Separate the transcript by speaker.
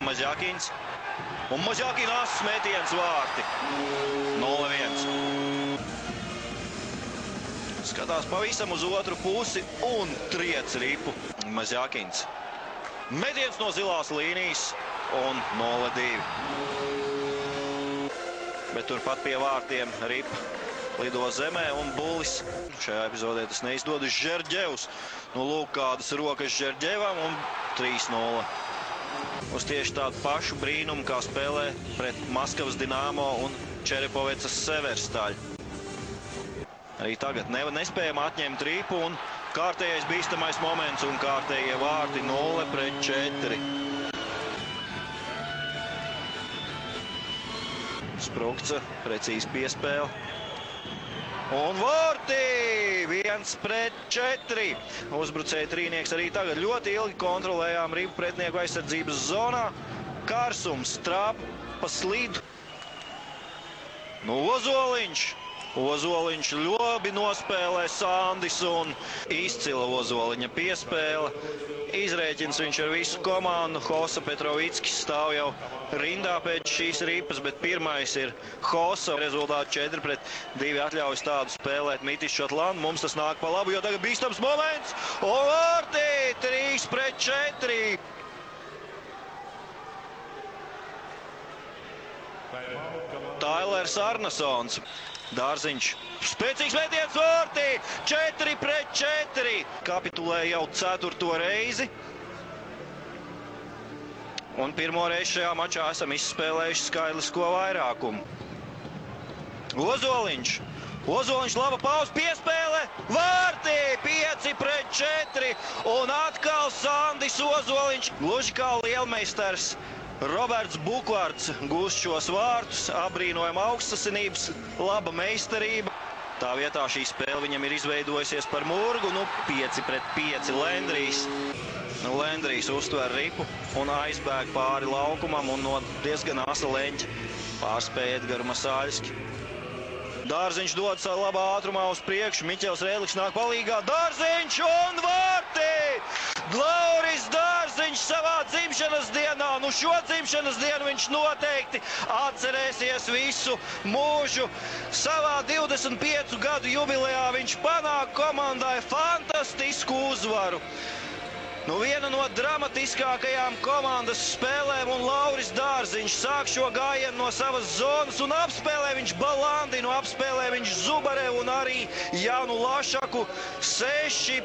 Speaker 1: Mazjakins. Un Mazjakinas metiens vārti. 0-1. Skatās pavisam uz otru pusi un triec ripu Mazjakins. Metiens no zilās līnijas un 0-2. Bet turpat pie vārtiem ripa lido zemē un Bulis. Šajā epizodē tas neizdodas Žerģevs. Nu, lūk, kādas rokas Žerģevam un 3-0. Uz tieši tādu pašu brīnumu, kā spēlē pret Maskavas Dinamo un Čerepovecas Severstaļu. Arī tagad nespējam atņemt ripu un kārtējais bīstamais moments un kārtējie vārti 0-4. Sprukce, precīzi piespēle. Un vārti 1-4. Uzbrucēja trīnieks arī tagad ļoti ilgi kontrolējām ripu pretnieku aizsardzības zonā. Kārsums, trāpa slidu. Nu, Ozoliņš ļoti nospēlē Sandis un izcila Ozoliņa piespēle. Izrēķins viņš ar visu komandu. Hosa Petrovickis stāv jau rindā pēc šīs ripas, bet pirmais ir Hosa. Rezultāti 4-2 atļaujas tādu spēlēt Mitišs Šotlandu. Mums tas nāk pa labu, jo tagad bīstams moments. Un vārti 3-4. Tailers Arnasons. Dārziņš. Spēcīgs metiens vārtī. 4-4. Kapitulē jau 4. reizi. Un pirmo reizi šajā mačā esam izspēlējuši skaitlisko vairākumu. Ozoliņš laba pauze, piespēle. Vārtī 5-4. Un atkal Sandis Ozoliņš. Gluži kā lielmeistars Roberts Bukvārds gūst šos vārtus, apbrīnojama augstasinības, laba meistarība. Tā vietā šī spēle viņam ir izveidojusies par murgu, 5-5 Lendrijs. Lendrijs uztver ripu un aizbēg pāri laukumam un no diezgan asa leņķa pārspēja Edgaru Masāļski. Dārziņš dod savu labā ātrumā uz priekšu, Miķels Rēdliks nāk palīgā, Dārziņš un vārtī! Glauris Dārziņš savā dzimšanas dienā, šo dzimšanas dienu viņš noteikti atcerēsies visu mūžu. Savā 25 gadu jubilejā viņš panāk komandai fantastisku uzvaru. Viena no dramatiskākajām komandas spēlēm un Lauris Dārziņš sāk šo gājienu no savas zonas un apspēlē viņš Balandinu, apspēlē viņš Zubarevu un arī Jānu Lašaku 6-5.